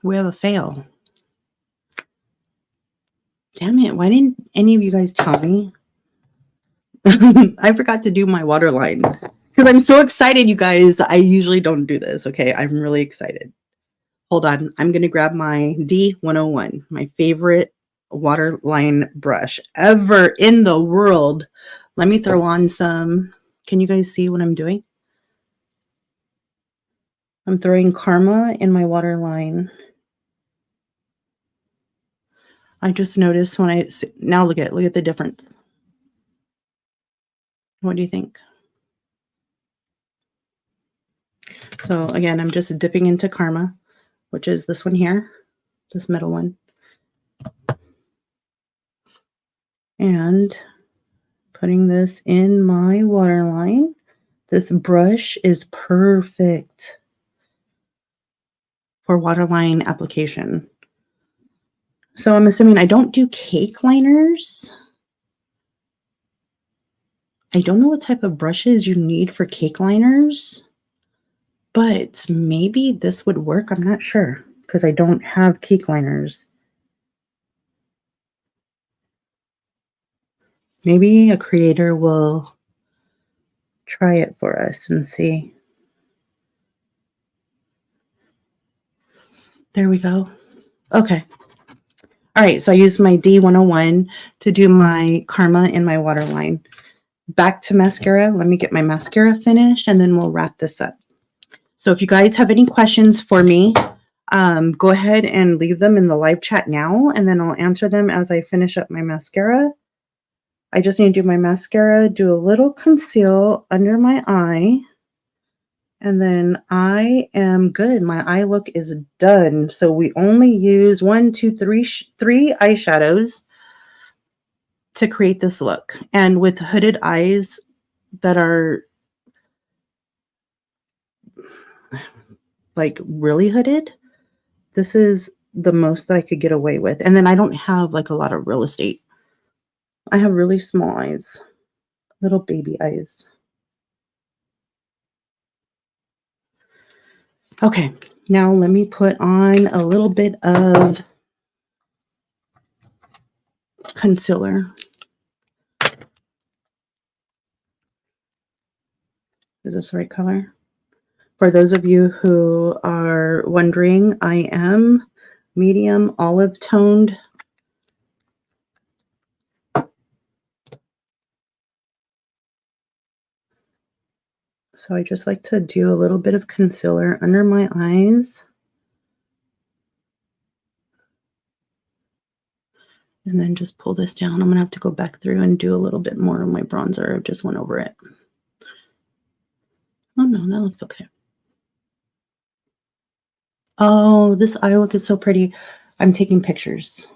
We have a fail. Damn it. Why didn't any of you guys tell me? I forgot to do my waterline because I'm so excited, you guys. I usually don't do this. Okay. I'm really excited. Hold on. I'm going to grab my D101, my favorite waterline brush ever in the world. Let me throw on some. Can you guys see what I'm doing? I'm throwing Karma in my waterline. I just noticed when now look at the difference. What do you think? So again, I'm just dipping into Karma, which is this one here, this middle one. And putting this in my waterline. This brush is perfect for waterline application. So I'm assuming I don't do cake liners. I don't know what type of brushes you need for cake liners, but maybe this would work. I'm not sure because I don't have cake liners. Maybe a creator will try it for us and see. There we go. Okay. All right, so I used my D101 to do my Karma in my waterline. Back to mascara. Let me get my mascara finished and then we'll wrap this up. So if you guys have any questions for me, go ahead and leave them in the live chat now, and then I'll answer them as I finish up my mascara. I just need to do my mascara, do a little conceal under my eye, and then I am good. My eye look is done. So we only use three eyeshadows to create this look. And with hooded eyes that are like really hooded, this is the most that I could get away with. And then I don't have like a lot of real estate. I have really small eyes, little baby eyes. Okay, now let me put on a little bit of concealer. Is this the right color? For those of you who are wondering, I am medium olive toned. So I just like to do a little bit of concealer under my eyes. And then just pull this down. I'm going to have to go back through and do a little bit more of my bronzer. I just went over it. Oh no, that looks okay. Oh, this eye look is so pretty. I'm taking pictures.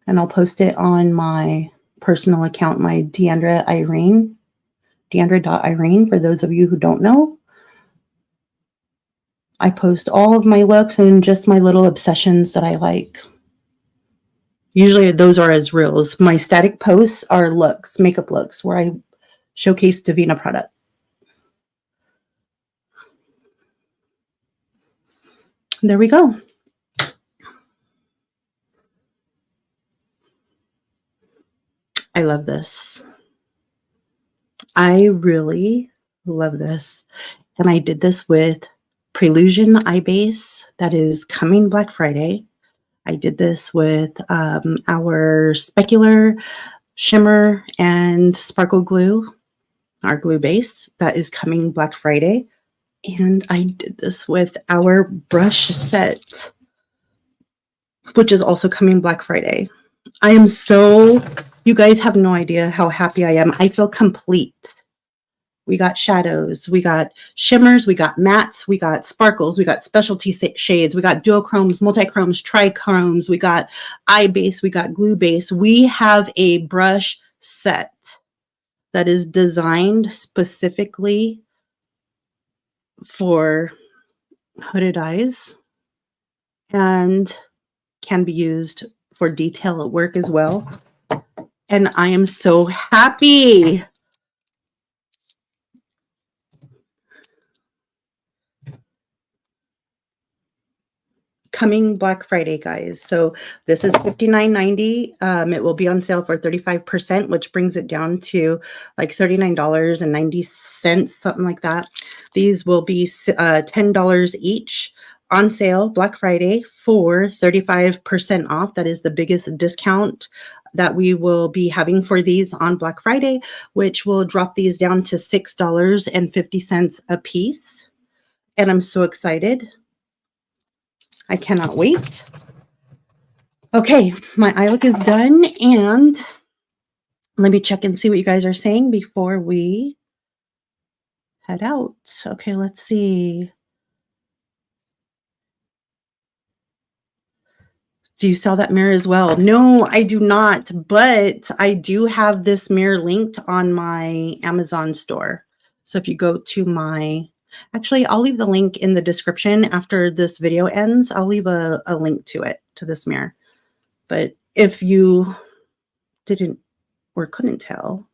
And I'll post it on my personal account, my Deandra.Irene, for those of you who don't know. I post all of my looks and just my little obsessions that I like. Usually those are as reels. My static posts are looks, makeup looks, where I showcase Devinah product. There we go. I love this. I really love this. And I did this with Prelusion Eye Base that is coming Black Friday. I did this with our Specular, Shimmer, and Sparkle Glue, our glue base that is coming Black Friday. And I did this with our brush set, which is also coming Black Friday. I am so, you guys have no idea how happy I am. I feel complete. We got shadows, we got shimmers, we got mattes, we got sparkles, we got specialty shades, we got duochromes, multichromes, trichromes, we got eye base, we got glue base. We have a brush set that is designed specifically for hooded eyes and can be used for detail at work as well. And I am so happy. Coming Black Friday, guys. So this is $59.90. It will be on sale for 35%, which brings it down to like $39.90, something like that. These will be $10 each on sale Black Friday for 35% off. That is the biggest discount that we will be having for these on Black Friday, which will drop these down to $6.50 a piece. And I'm so excited. I cannot wait. Okay, my eye look is done, and let me check and see what you guys are saying before we head out. Okay, let's see. Do you sell that mirror as well? No, I do not, but I do have this mirror linked on my Amazon store. So if you go to my, actually, I'll leave the link in the description after this video ends. I'll leave a link to it, to this mirror. But if you didn't or couldn't tell,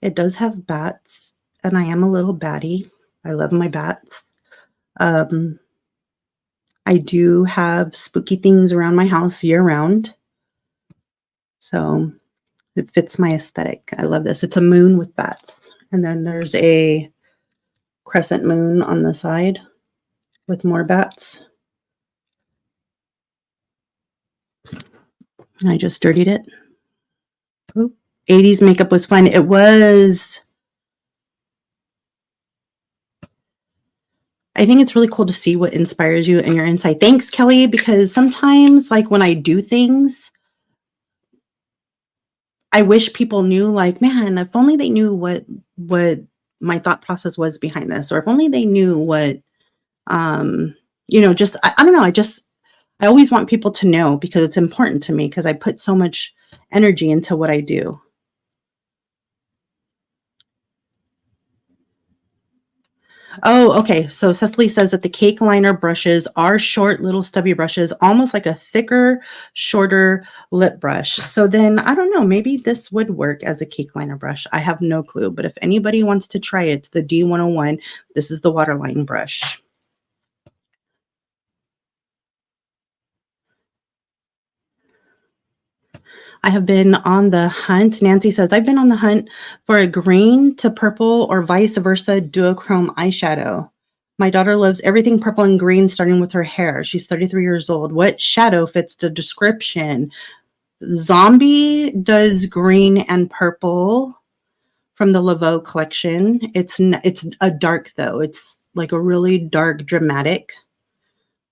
it does have bats, and I am a little batty. I love my bats. I do have spooky things around my house year round. So it fits my aesthetic. I love this. It's a moon with bats. And then there's a crescent moon on the side with more bats. And I just dirtied it. Ooh, 80s makeup was fun. It was. I think it's really cool to see what inspires you and your insight. Thanks, Kelly, because sometimes, like, when I do things, I wish people knew, like, man, if only they knew what my thought process was behind this, or if only they knew what, you know, just, I don't know. I always want people to know because it's important to me because I put so much energy into what I do. Oh, okay. So Cecily says that the cake liner brushes are short, little stubby brushes, almost like a thicker, shorter lip brush. So then I don't know, maybe this would work as a cake liner brush. I have no clue, but if anybody wants to try it, it's the D101. This is the waterline brush. I have been on the hunt. Nancy says, I've been on the hunt for a green to purple or vice versa duochrome eyeshadow. My daughter loves everything purple and green, starting with her hair. She's 33 years old. What shadow fits the description? Zombie does green and purple from the Laveau collection. It's a dark, though. It's like a really dark, dramatic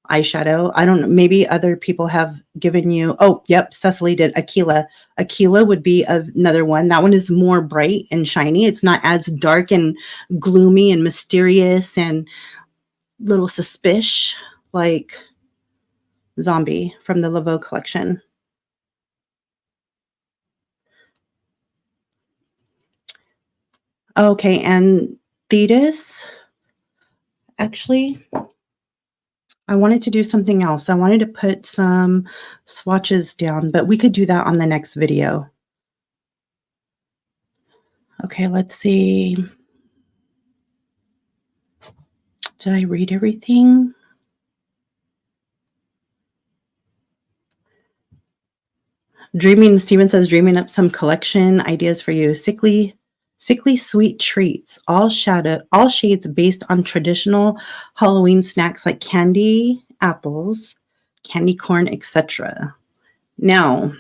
eyeshadow. I don't know. Maybe other people have given you. Oh, yep. Cecily did. Aquila. Aquila would be another one. That one is more bright and shiny. It's not as dark and gloomy and mysterious and little suspicious like Zombie from the Laveau collection. Okay, and Thetis. Actually, I wanted to do something else. I wanted to put some swatches down, but we could do that on the next video. Okay, let's see. Did I read everything? Dreaming, Steven says, dreaming up some collection ideas for you. Sickly sweet treats, all shades based on traditional Halloween snacks like candy, apples, candy corn, etc. Now,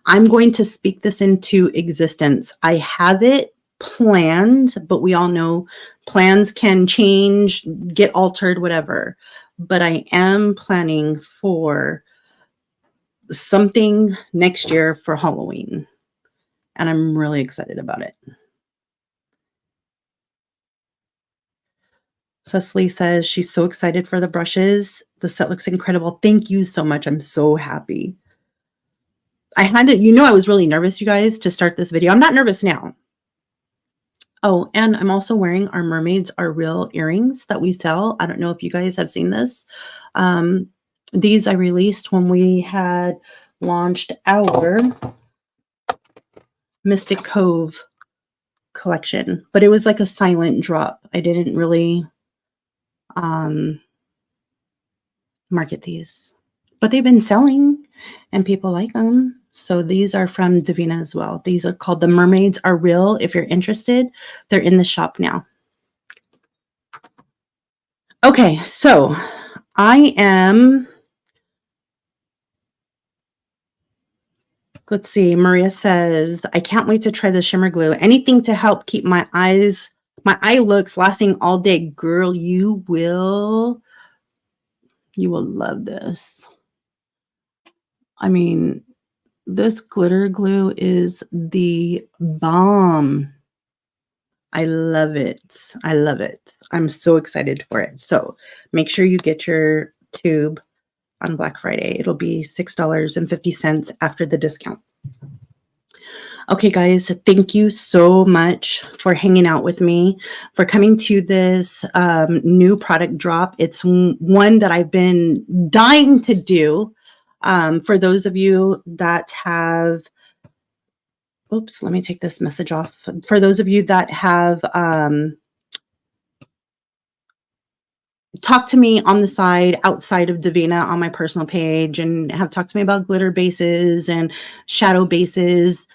I'm going to speak this into existence. I have it planned, but we all know plans can change, get altered, whatever. But I am planning for something next year for Halloween, and I'm really excited about it. Cecily says she's so excited for the brushes. The set looks incredible. Thank you so much. I'm so happy. I had to, I was really nervous, you guys, to start this video. I'm not nervous now. Oh, and I'm also wearing our Mermaids Are Real earrings that we sell. I don't know if you guys have seen this. These I released when we had launched our Mystic Cove collection, but it was like a silent drop. I didn't really market these, but they've been selling and people like them. So these are from Devinah as well. These are called the Mermaids Are Real. If you're interested, they're in the shop now. Okay, so I am, let's see, Maria says, I can't wait to try the shimmer glue. Anything to help keep my eye looks lasting all day. Girl, you will love this. I mean, this glitter glue is the bomb. I love it. I love it. I'm so excited for it. So make sure you get your tube on Black Friday. It'll be $6.50 after the discount. Okay, guys, thank you so much for hanging out with me, for coming to this new product drop. It's one that I've been dying to do. For those of you that have, oops, let me take this message off. For those of you that have talked to me on the side outside of Devinah on my personal page and have talked to me about glitter bases and shadow bases,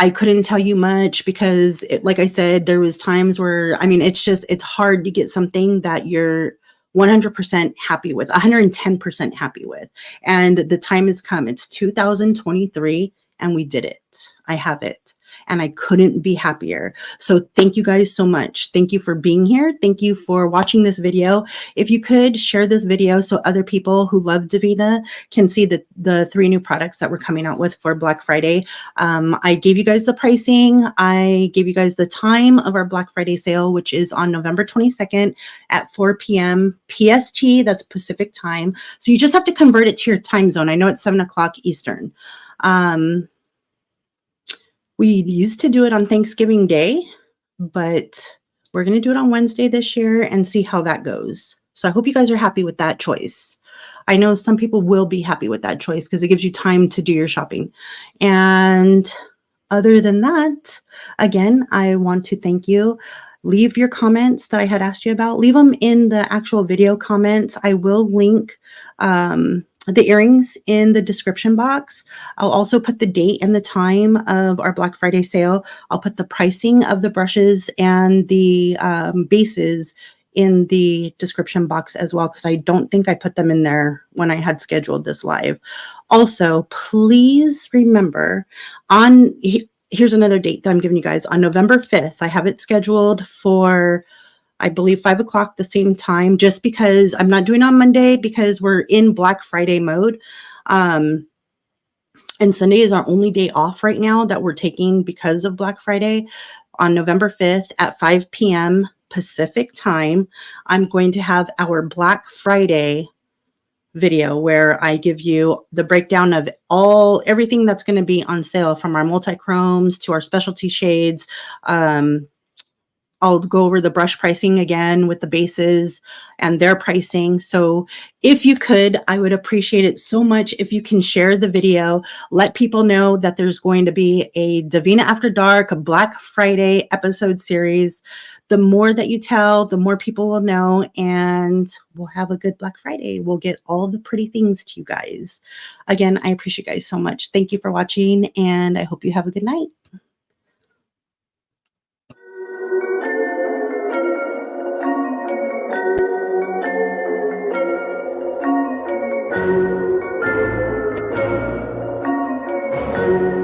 I couldn't tell you much because like I said, there was times where, I mean, it's hard to get something that you're 100% happy with, 110% happy with. And the time has come. It's 2023 and we did it. I have it. And I couldn't be happier. So thank you guys so much. Thank you for being here. Thank you for watching this video. If you could share this video so other people who love Devinah can see the 3 new products that we're coming out with for Black Friday. I gave you guys the pricing. I gave you guys the time of our Black Friday sale, which is on November 22nd at 4 p.m. PST. That's Pacific time. So you just have to convert it to your time zone. I know it's 7 o'clock Eastern. We used to do it on Thanksgiving Day, but we're going to do it on Wednesday this year and see how that goes. So I hope you guys are happy with that choice. I know some people will be happy with that choice because it gives you time to do your shopping. And other than that, again, I want to thank you. Leave your comments that I had asked you about. Leave them in the actual video comments. I will link the earrings in the description box. I'll also put the date and the time of our Black Friday sale. I'll put the pricing of the brushes and the bases in the description box as well, because I don't think I put them in there when I had scheduled this live. Also, please remember here's another date that I'm giving you guys. On November 5th, I have it scheduled for, I believe, 5 o'clock the same time, just because I'm not doing it on Monday because we're in Black Friday mode. And Sunday is our only day off right now that we're taking because of Black Friday. On November 5th at 5 p.m. Pacific time, I'm going to have our Black Friday video where I give you the breakdown of everything that's going to be on sale, from our multi-chromes to our specialty shades. I'll go over the brush pricing again with the bases and their pricing. So if you could, I would appreciate it so much if you can share the video. Let people know that there's going to be a Devinah After Dark, a Black Friday episode series. The more that you tell, the more people will know, and we'll have a good Black Friday. We'll get all the pretty things to you guys. Again, I appreciate you guys so much. Thank you for watching, and I hope you have a good night. Thank you.